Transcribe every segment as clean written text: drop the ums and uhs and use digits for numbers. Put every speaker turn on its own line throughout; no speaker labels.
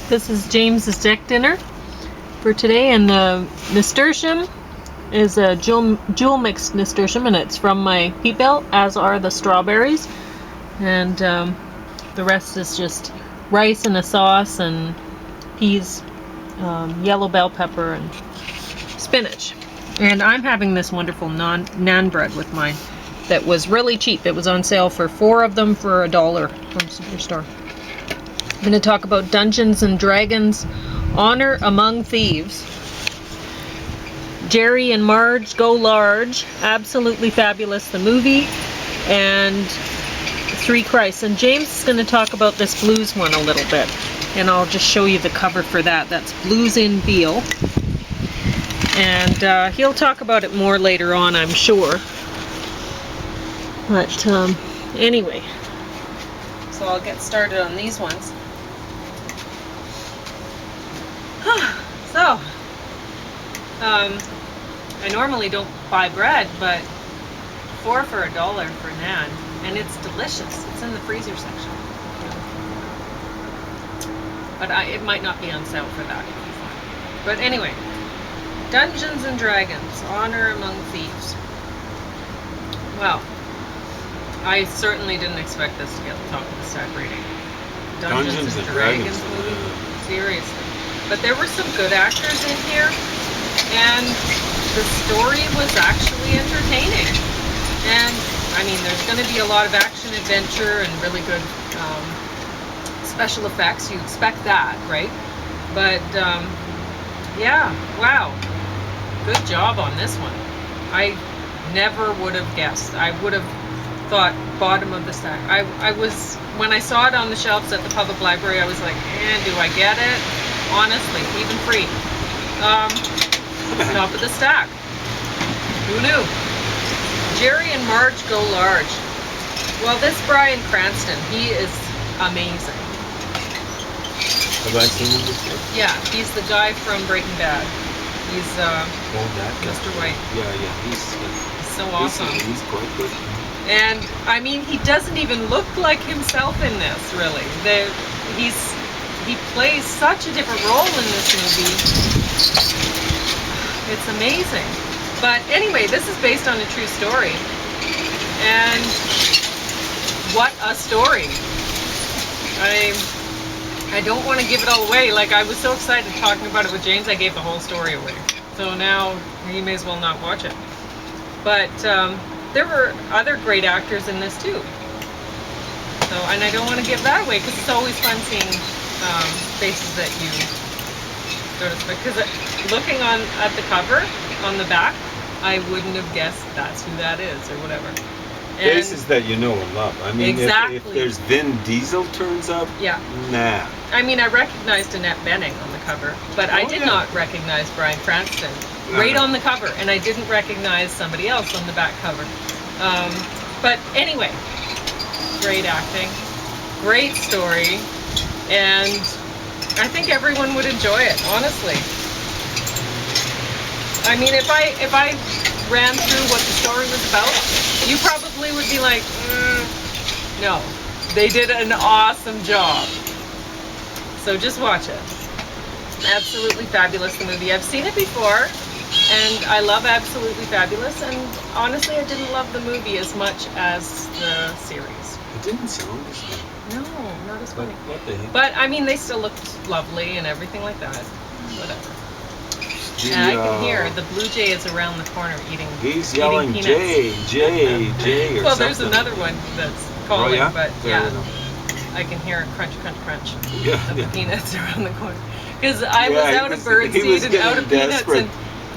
This is James's deck dinner for today, and the nasturtium is a jewel mixed nasturtium, and it's from my Beale, as are the strawberries, and the rest is just rice and a sauce and peas, yellow bell pepper, and spinach. And I'm having this wonderful naan bread with mine that was really cheap. It was on sale for 4 of them for $1 from Superstore. I'm going to talk about Dungeons and Dragons, Honor Among Thieves, Jerry and Marge Go Large, absolutely fabulous, the movie, and Three Christs. And James is going to talk about this blues one a little bit, and I'll just show you the cover for that. That's Blues in Beale, and he'll talk about it more later on, I'm sure. But anyway, so I'll get started on these ones. So, I normally don't buy bread, but 4 for $1 for naan, and it's delicious. It's in the freezer section. But it might not be on sale for that if you find it. But anyway, Dungeons and Dragons, Honor Among Thieves. Well, I certainly didn't expect this to get the top of the stack rating. Dungeons and Dragons movie? Seriously. But there were some good actors in here, and the story was actually entertaining. And, I mean, there's going to be a lot of action, adventure, and really good special effects. You expect that, right? But, yeah, wow. Good job on this one. I never would have guessed. I would have thought bottom of the stack. I was, when I saw it on the shelves at the public library, I was like, do I get it? Honestly, even free. Top of the stack. Who knew? Jerry and Marge Go Large. Well, this Bryan Cranston, he is amazing.
Have I seen him before?
Yeah, he's the guy from Breaking Bad. He's
that
Mr. White.
Yeah, he's
so awesome.
He's quite good.
And I mean, he doesn't even look like himself in this, really. He plays such a different role in this movie. It's amazing. But anyway, this is based on a true story. And what a story. I don't want to give it all away. Like, I was so excited talking about it with James, I gave the whole story away. So now he may as well not watch it. But there were other great actors in this too. So, and I don't want to give that away because it's always fun seeing faces that you don't expect. Because looking at the cover on the back, I wouldn't have guessed that's who that is or whatever. And
faces that you know and love. I mean,
exactly.
if there's Vin Diesel turns up,
yeah.
Nah.
I mean, I recognized Annette Bening on the cover, but I did not recognize Bryan Cranston right on the cover, and I didn't recognize somebody else on the back cover. But anyway, great acting, great story, and I think everyone would enjoy it, honestly. I mean, if I ran through what the story was about, you probably would be like, no, they did an awesome job. So just watch it. Absolutely Fabulous, the movie. I've seen it before, and I love Absolutely Fabulous, and honestly, I didn't love the movie as much as the series.
It didn't sound as good.
No, not as funny.
What the heck?
But, I mean, they still looked lovely and everything like that. Whatever. And I can hear the blue jay is around the corner eating
yelling
peanuts.
Jay, or
well,
something.
There's another one that's calling, but
yeah,
I can hear crunch, crunch, crunch
of
the peanuts around the corner. Because I was out of birdseed and out of peanuts. And,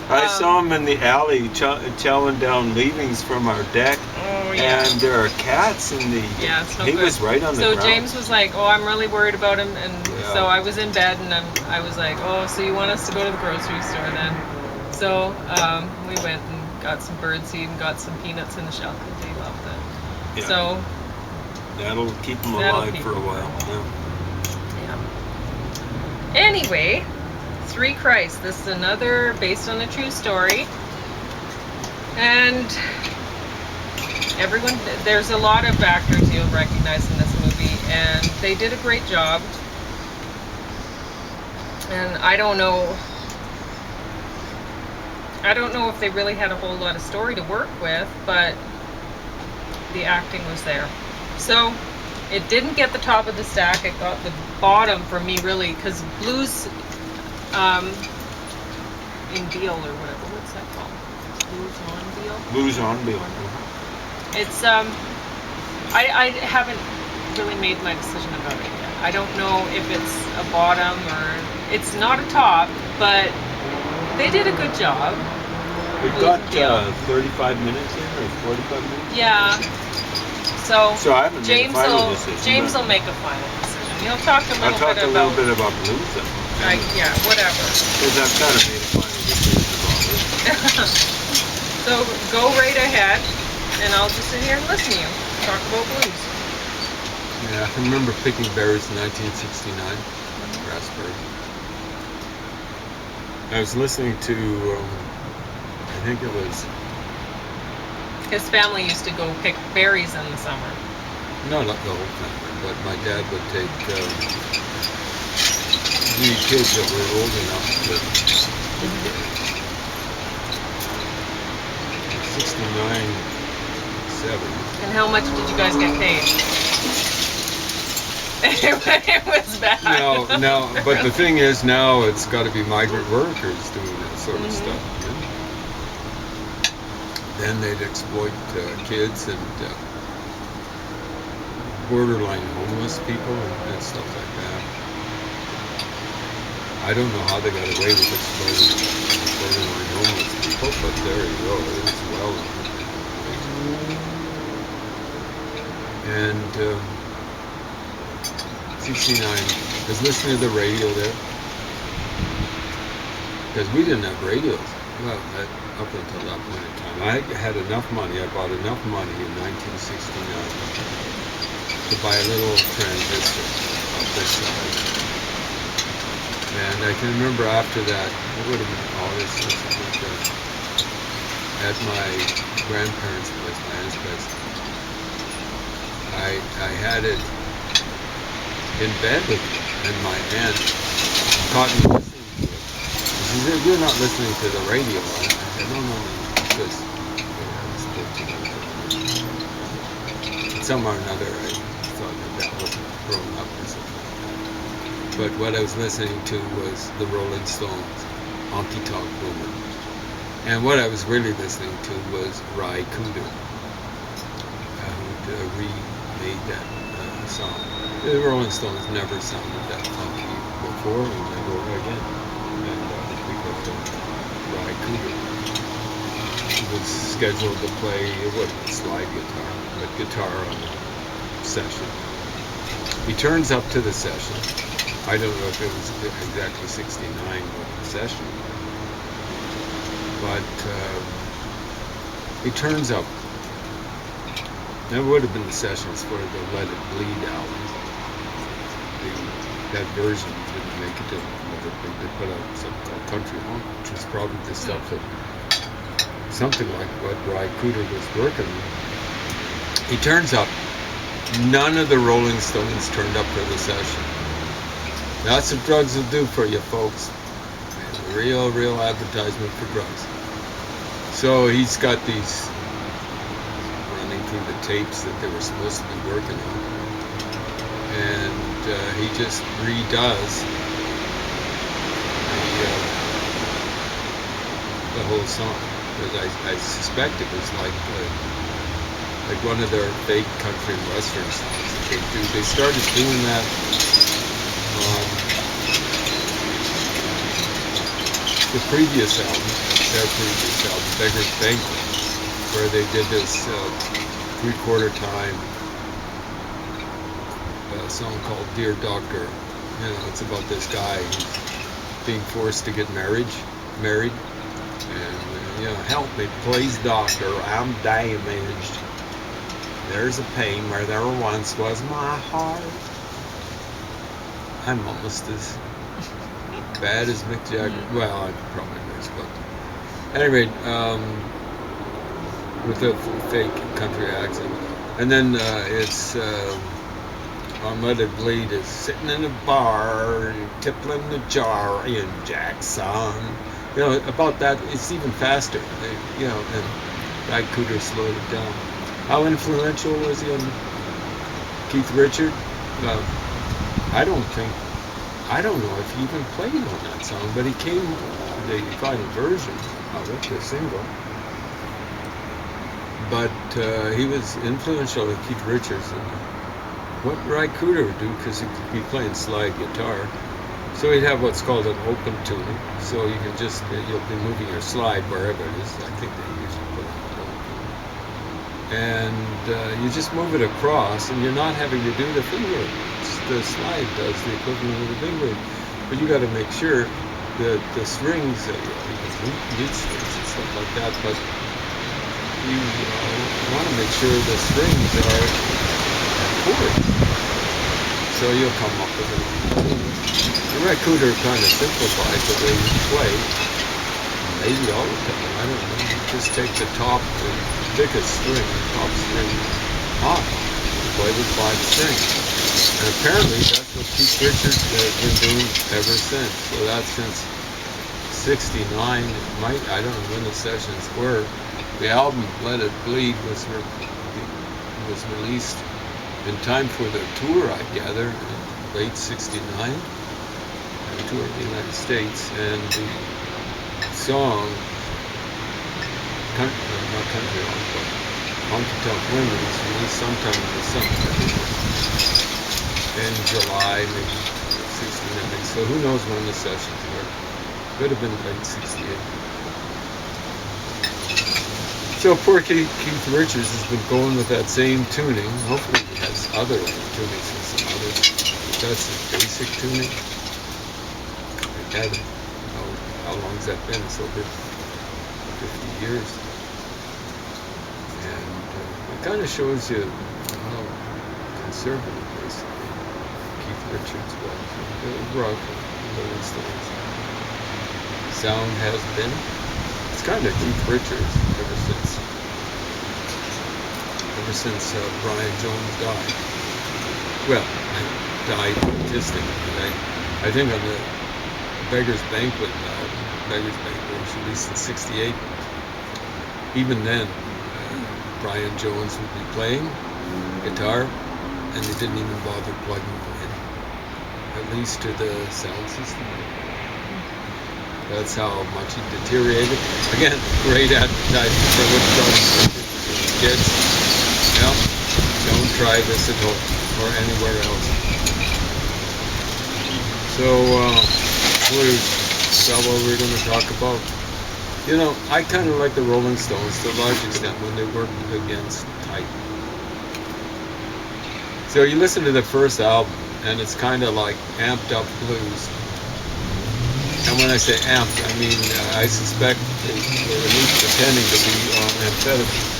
I saw him in the alley chowing down leavings from our deck.
Oh, yeah.
And there are cats in the...
Yeah, it's not
he
good.
was right on the ground.
So James was like, I'm really worried about him. And so I was in bed, and I was like, so you want us to go to the grocery store then? So we went and got some birdseed and got some peanuts in the shell because he loved it.
Yeah.
So
that'll keep him alive for a while.
Yeah. Anyway, Three Christs. This is another based on a true story. And there's a lot of actors you'll recognize in this movie, and they did a great job. And I don't know if they really had a whole lot of story to work with, but the acting was there. So it didn't get the top of the stack. It got the bottom for me, really, because Blues in Beale or whatever. What's that called? Blues on Beale?
Blues on Beale.
It's I haven't really made my decision about it yet. I don't know if it's a bottom or it's not a top, but they did a good job.
We got 35 minutes in or 45 minutes.
Yeah. So
I haven't made a final decision.
James will make a final decision. He'll talk a little bit
about Blues then.
Yeah, whatever.
Because I've kind of made a final decision about it.
So go right ahead, and I'll just sit here and listen to you talk about Blues.
Yeah, I can remember picking berries in 1969, raspberry.
I was listening to, I think it was...
His family used to go pick berries in the summer.
No, not the whole family, but my dad would take the kids that were old enough to... 69, 7.
And how much did you guys get paid? It was bad.
No, but the thing is now it's got to be migrant workers doing that sort of stuff. You know? Then they'd exploit kids and borderline homeless people and stuff like that. I don't know how they got away with exploiting borderline homeless people, but there you go. It was well known. And 69, I was listening to the radio there. Because we didn't have radios. Well, up until that point in time. I had enough money, I bought enough money in 1969 to buy a little transistor of this size. And I can remember after that, it would have been August or something like that, at my grandparents' place, my aunt's place. I had it in bed with me, and my aunt caught me listening to it. She said, "You're not listening to the radio." I said, no, because I was 14. Somehow or another, I thought that wasn't grown up or something like that. But what I was listening to was the Rolling Stones, Honky Tonk Woman. And what I was really listening to was Ry Cooder, who remade that song. The Rolling Stones never sounded that funky before, and never again. And because of Ry Cooder, he was scheduled to play, it wasn't slide guitar, but guitar on the session. He turns up to the session. I don't know if it was exactly 69 with the session, but he turns up. That would have been the sessions for the Let It Bleed album. That version didn't make it to they put out something called Country Home, which was probably the stuff that something like what Ry Cooder was working on. He turns up. None of the Rolling Stones turned up for the session. That's what drugs will do for you, folks. Real advertisement for drugs. So he's got these running through the tapes that they were supposed to be working on. And he just redoes the whole song. Because I suspect it was like one of their fake country and western songs that they do. They started doing that on the previous album, their previous album, Beggar's Banquet, where they did this 3/4 time song called Dear Doctor. You know, it's about this guy who's being forced to get married, and help me, please, doctor, I'm damaged. There's a pain where there once was my heart. I'm almost as bad as Mick Jagger. Well, I probably was, but at any rate, with a fake country accent. And then it's on Let It Bleed is sitting in a bar, tippling the jar in Jackson. You know, about that, it's even faster. You know, and Guy Cooder slowed it down. How influential was he on Keith Richard? I don't know if he even played on that song, but he came the final version of it, the single. But he was influential with Keith Richards. And what Ry Cooder would do, because he could be playing slide guitar, so he'd have what's called an open tuning. So you can just, you'll be moving your slide wherever it is. I think they usually put it on the open tuning. And you just move it across, and you're not having to do the finger. The slide does the equivalent of the finger. But you got to make sure that the strings, you can mute strings and stuff like that, but you want to make sure the strings are chords. So you'll come up with it. The Ry Cooder kind of simplified the way you play. Maybe all the time, I don't know. You just take the top, the thickest string, the top string off. You play with 5 strings. And apparently that's what Keith Richards has been doing ever since. So that's since 69. I don't know when the sessions were. The album Let It Bleed was released in time for the tour, I gather, in late 69. The tour of the United States, and the song, not Country Rock, but Honky Tonk Women was released sometime in the summer, in July, maybe 69. So who knows when the sessions were? Could have been late 68. So poor Keith Richards has been going with that same tuning. Hopefully he has other tunings and some others. That's his basic tuning. I don't know how long has that been? It's over 50 years. And it kind of shows you how conservative basically Keith Richards was. Rock, Rolling Stones. Sound has been. It's kind of Keith Richards ever since Brian Jones died. Well, died autistic. I think on the Beggar's Banquet album, Beggar's Banquet was released in 68. Even then, Brian Jones would be playing guitar, and they didn't even bother plugging him in, at least to the sound system. That's how much he deteriorated. Again, great advertisement for Woodstock kids. Yeah, don't try this at home or anywhere else. So, blues. Is that what we're going to talk about? You know, I kind of like the Rolling Stones to a large extent when they worked against type. So you listen to the first album, and it's kind of like amped up blues. And when I say amped, I mean, I suspect they were at least pretending to be on amphetamine.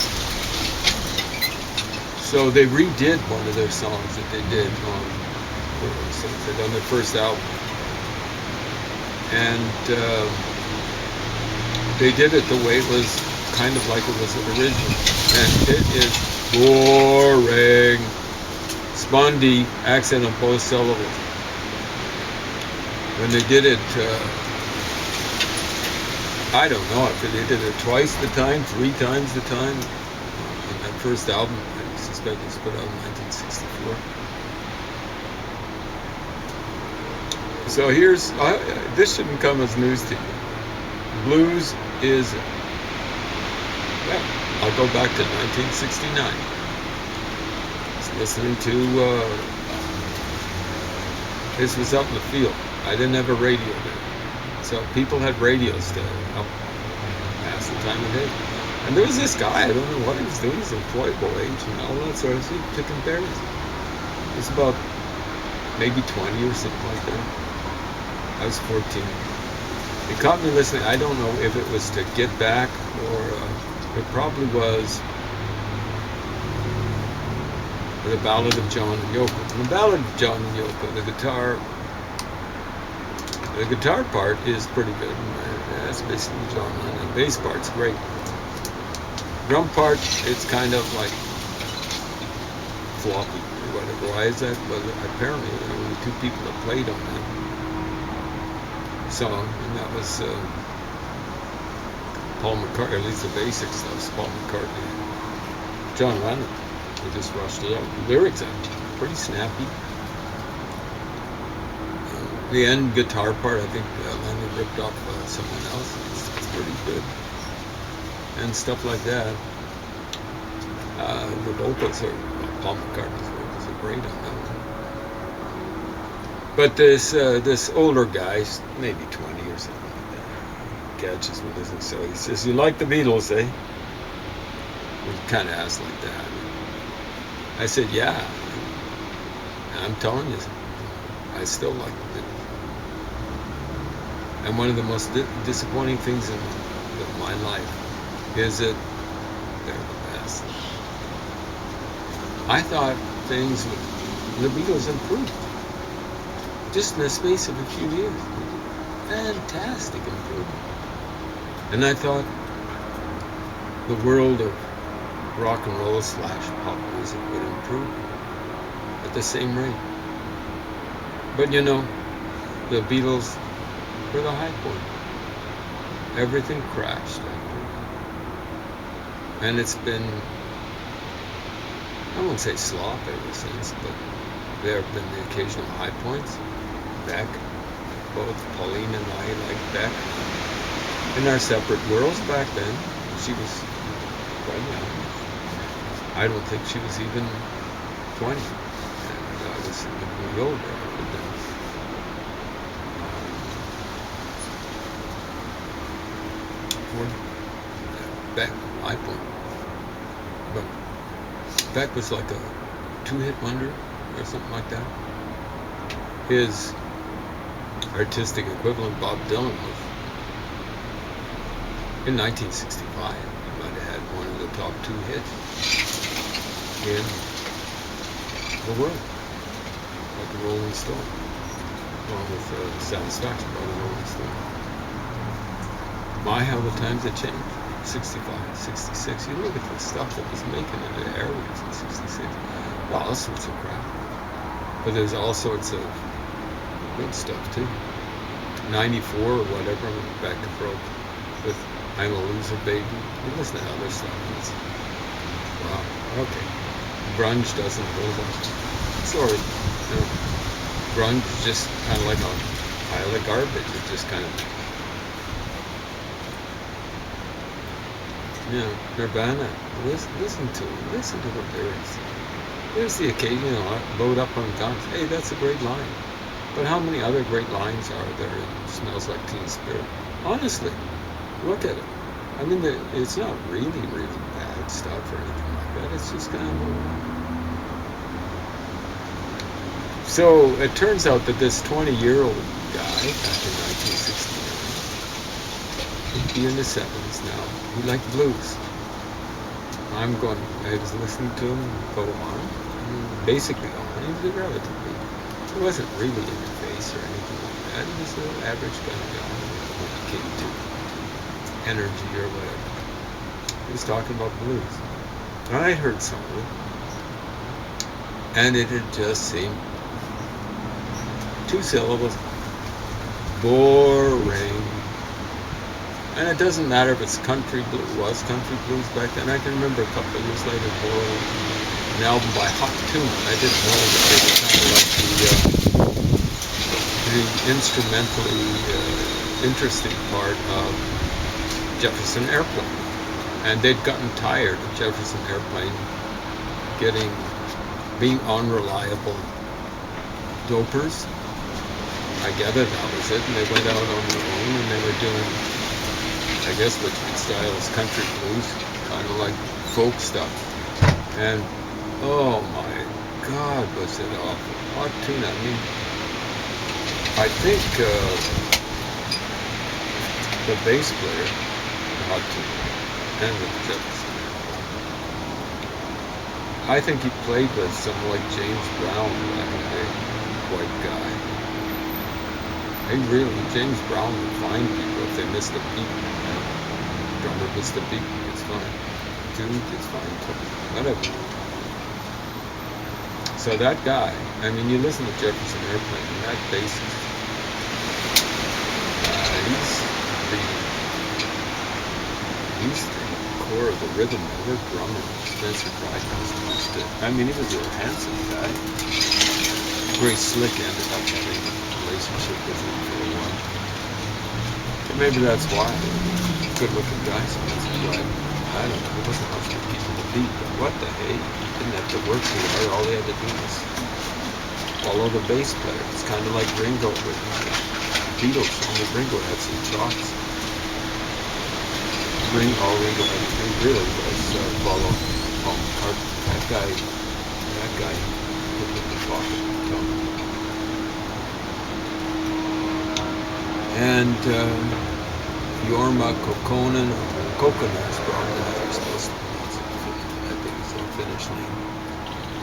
So they redid one of their songs that they did on their first album. And they did it the way it was, kind of like it was original. And it is boring. Spondy, accent on both syllables. When they did it, I don't know if they did it twice the time, 3 times the time. On that first album, I suspect it was put out in 1964. So here's, this shouldn't come as news to you. Blues is, well, I'll go back to 1969. I was listening to, this was out in the field. I didn't have a radio then. So people had radios to help pass the time of day. And there was this guy, I don't know what he was doing, he's employable age and all that sort of thing, picking berries. He was about maybe 20 or something like that. I was 14. It caught me listening. I don't know if it was to get back or it probably was the Ballad of John and Yoko. In the Ballad of John and Yoko, the guitar part is pretty good. That's basically John Lennon. The bass part's great. Drum part, it's kind of like floppy or whatever. Why is that? Well, apparently there were only 2 people that played on that. song, and that was Paul McCartney, at least the basic stuff, Paul McCartney. John Lennon, they just rushed it out. The lyrics are pretty snappy. The end guitar part, I think Lennon ripped off someone else. It's pretty good. And stuff like that. The vocals are, Paul McCartney's vocals are great on that one. But this older guy, maybe 20 or something like that, catches me listening. So he says, "You like the Beatles, eh?" He kind of asked like that. I said, "Yeah." And I'm telling you, I still like the Beatles. And one of the most disappointing things in my life is that they're the best. I thought things with the Beatles improved just in the space of a few years. Fantastic improvement. And I thought the world of rock and roll / pop music would improve at the same rate. But you know, the Beatles were the high point. Everything crashed after. And it's been, I won't say slop ever since, but there have been the occasional high points. Beck, both Pauline and I liked Beck. In our separate worlds back then, she was quite young. I don't think she was even 20. And I was significantly older. Beck, high point. But Beck was like a 2-hit wonder or something like that. His artistic equivalent, Bob Dylan, was in 1965. He might have had one of the top 2 hits in the world, like the Rolling Stone, along with Satisfaction by the Rolling Stone. My, how the times have changed. 65, 66. You look at the stuff that was making in the airwaves in 66. All sorts of crap. But there's all sorts of good stuff too. 94 or whatever, Back to Broke with I'm a Loser Baby. You listen to other stuff. It's, wow, okay. Grunge doesn't hold up. Sorry. You know, grunge is just kind of like a pile of garbage. It just kind of, you know, Nirvana. Listen to the lyrics. There's the occasion, you know, load up on guns. Hey, that's a great line. But how many other great lines are there in Smells Like Teen Spirit? Honestly, look at it. I mean, it's not really, really bad stuff or anything like that. It's just kind of... So it turns out that this 20-year-old guy, back in 1969, he'd be in his 70s now. He liked blues. I was listening to him go on, basically on. He was relatively, he wasn't really in your face or anything like that. He was an average kind of guy when it came to energy or whatever. He was talking about blues. And I heard some of it, and it had just seemed 2 syllables, boring. And it doesn't matter if it's country blues, was country blues back then. I can remember a couple of years later, an album by Hot Tuna. I didn't know that they were kind of like the instrumentally interesting part of Jefferson Airplane. And they'd gotten tired of Jefferson Airplane being unreliable dopers. I gather that was it. And they went out on their own and they were doing, I guess what you could style as country blues, kind of like folk stuff. And oh my God, was it awful. Hot Tuna, I mean, I think the bass player, Hot Tuna, and with Jefferson, I think he played with someone like James Brown back in the day, white guy. James Brown would find people if they missed a beat. Drummer missed a beat, it's fine. Dude, it's fine too. Whatever. So that guy, I mean, you listen to Jefferson Airplane, and that bassist, the rhythm ever. Drummer Spencer Pride used to. I mean, he was a handsome guy. Grace Slick ended up having a relationship with him for a while. But maybe that's why. Good-looking guy, Spencer Pride. I don't know. He wasn't much for people to beat, but what the hey? He didn't have to work too hard. All he had to do was follow the bass player. It's kind of like Ringo with Beatles. Only Ringo had some chops. Ringo had, he really was follow Paul McCartney. That guy put him in the pocket. And Jorma Kokkonen, is probably how you're supposed to pronounce it. I think it's a Finnish name.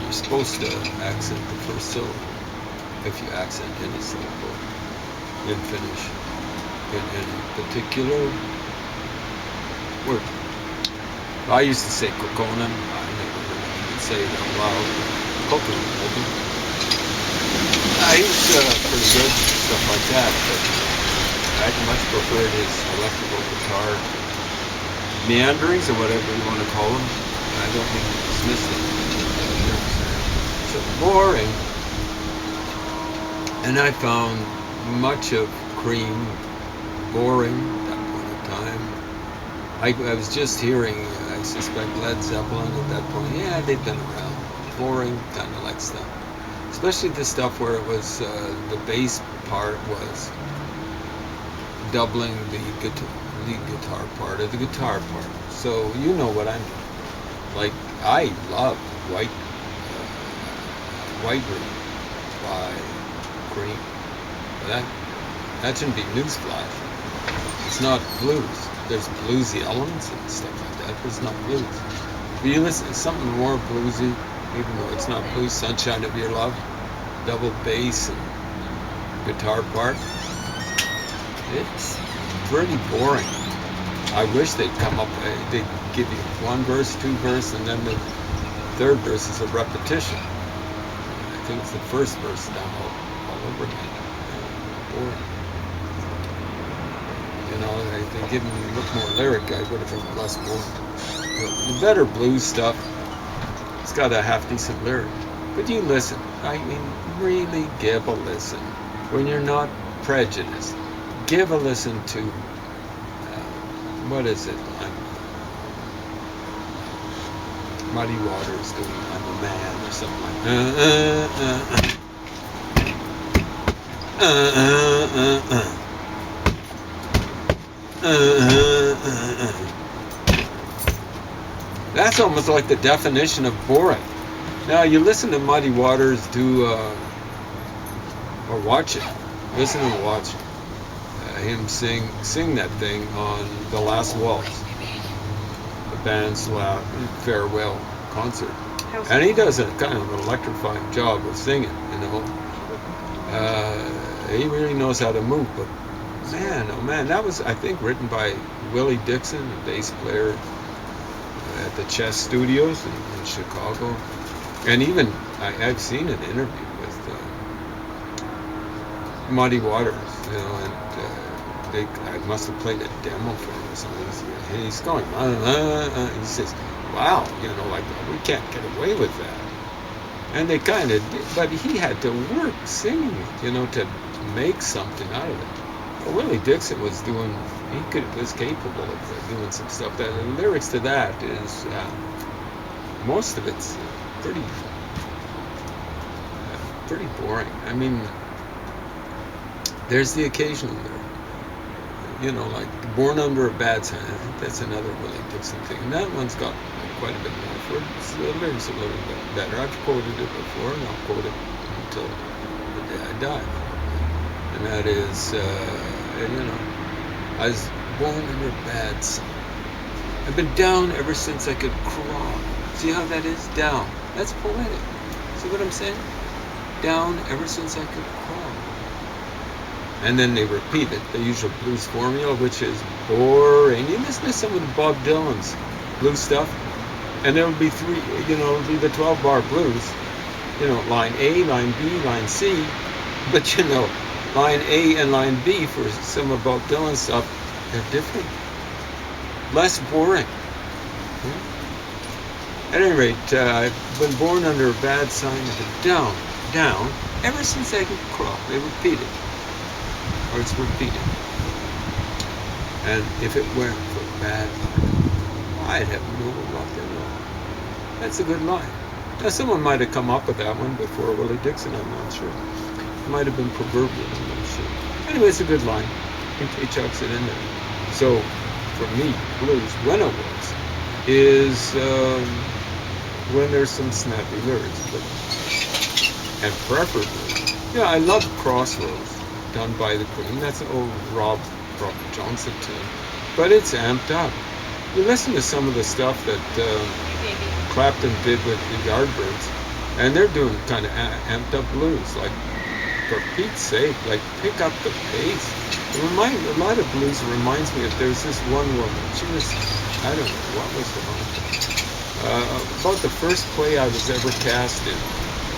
You're supposed to accent the first syllable. If you accent any syllable in Finnish, in any particular word. I used to say Kokkonen. I never heard anyone say it out loud. Kokkonen, maybe. He's pretty good, stuff like that, but I much preferred his electrical guitar meanderings, or whatever you want to call them. I don't mean to dismiss them. So boring. And I found much of Cream boring at that point in time. I was just hearing, I suspect, Led Zeppelin at that point. Yeah, they've been around. Boring, kind of like stuff. Especially the stuff where it was, the bass part was doubling the lead guitar part of the guitar part. So you know what I mean. Like, I love White Room by Cream. That shouldn't be newsflash. It's not blues. There's bluesy elements and stuff like that, but it's not blues. But you listen to something more bluesy, even though it's not blues, Sunshine of Your Love, double bass and guitar part. It's pretty boring. I wish they'd come up, they'd give you one verse, two verse, and then the third verse is a repetition. I think it's the first verse down all over again. Boring. You know, if they give me a little more lyric, I would have been less boring. The better blues stuff, it's got a half-decent lyric. But you listen. I mean, really give a listen. When you're not prejudiced, give a listen to, what is it? Muddy Waters doing I'm a Man or something like That's almost like the definition of boring. Now you listen to Muddy Waters do, or watch it. Listen and watch him sing that thing on The Last Waltz, the band's farewell concert. And he does a kind of an electrifying job of singing, you know. He really knows how to move, but man, oh man, that was, I think, written by Willie Dixon, a bass player at the Chess Studios in Chicago. And even, I've seen an interview with Muddy Waters, you know, and I must have played a demo for him or something. And he's going, he says, wow, you know, like, we can't get away with that. And they kind of did, but he had to work singing it, you know, to make something out of it. Well, Willie Dixon was was capable of doing some stuff. The lyrics to that is, most of it's pretty boring. I mean, there's the occasional lyric. You know, like Born Under a Bad Sign. I think that's another Willie Dixon thing. And that one's got quite a bit more for it. The lyrics a little bit better. I've quoted it before, and I'll quote it until the day I die. And that is, you know, I was born under a bad sign. I've been down ever since I could crawl. See how that is? Down. That's poetic. See what I'm saying? Down ever since I could crawl. And then they repeat it, the usual blues formula, which is boring. You listen to some of Bob Dylan's blues stuff, and there would be three, you know, it would be the 12-bar blues. You know, line A, line B, line C. But, you know, line A and line B for some of Bob Dylan stuff, they're different. Less boring. At any rate, I've been born under a bad sign of the down, ever since I could crawl. They repeat it. Or it's repeated. And if it weren't for bad luck, I'd have no luck at all. That's a good line. Now, someone might have come up with that one before Willie Dixon, I'm not sure. It might have been proverbial, I'm not sure. Anyway, it's a good line. He chucks it in there. So, for me, blues, when it works, is when there's some snappy lyrics. And preferably, yeah, I love Crossroads, done by the Queen. That's an old Robert Johnson tune. But it's amped up. You listen to some of the stuff that Clapton did with the Yardbirds, and they're doing kind of amped up blues. Like, for Pete's sake, like, pick up the pace. A lot of blues reminds me of, there's this one woman. She was, I don't know, what was about the first play I was ever cast in.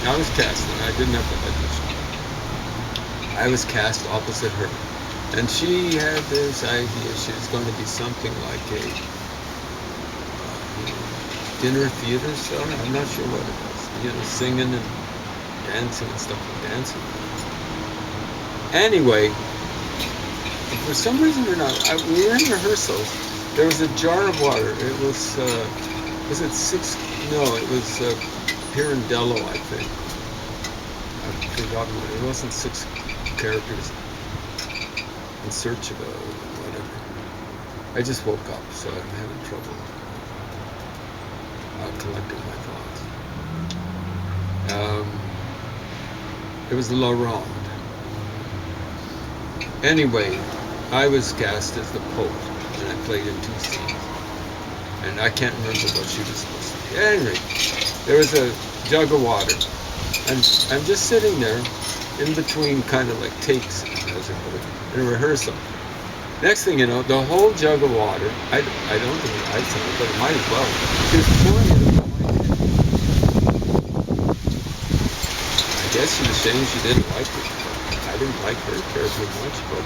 I was cast in, I didn't have the audition. I was cast opposite her. And she had this idea she was going to be something like a dinner theater star. I'm not sure what it was. Singing and dancing and stuff like dancing. Anyway, for some reason or not, we were in rehearsals. There was a jar of water. It was it six? No, it was Pirandello, I think. I've forgotten what it wasn't 6 characters. In search of whatever. I just woke up, so I'm having trouble collecting my thoughts. It was La Ronde. Anyway, I was cast as the Pope, and I played in 2 scenes. And I can't remember what she was supposed to be. Anyway, there was a jug of water, and I'm just sitting there in between kind of like takes, as it were, in a rehearsal. Next thing you know, the whole jug of water, I don't think I saw it, but it might as well. She was pouring it over my head. I guess she was saying she didn't like it. I didn't like her terribly much, but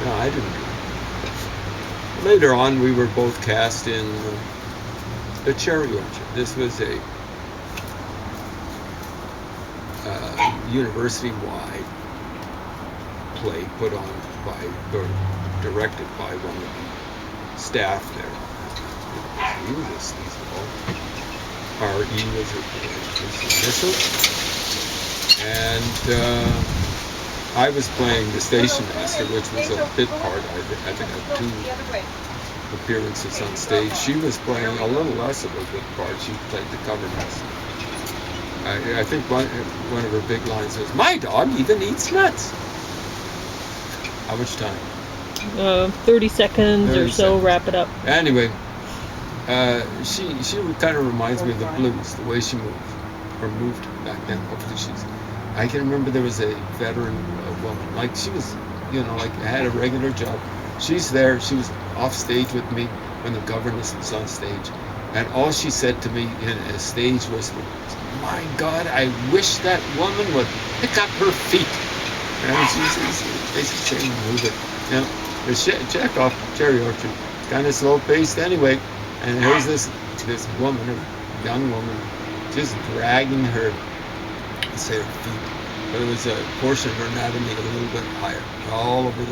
no, I didn't. Later on, we were both cast in The Cherry Orchard. This was a university-wide play put on by, or directed by one of the staff there. Ulysses, R.E. was his initial. And I was playing the station master, which was a bit part. I think I had 2 appearances on stage. She was playing a little less of a bit part. She played the cover master. I think one of her big lines was, "My dog even eats nuts." How much time?
30 seconds or so.
Seconds.
Wrap it up.
Anyway, she kind of reminds me of the blues, the way she moved back then. Hopefully I can remember there was a veteran woman, like she was, like had a regular job. She's there. She was off stage with me when the governess was on stage, and all she said to me in a stage whisper was, "My God, I wish that woman would pick up her feet." And she's basically saying, "Move it." The Chekhov, Cherry Orchard, kind of slow-paced anyway. And here's this woman, a young woman, just dragging her, her feet. But it was a portion of her anatomy a little bit higher, all over the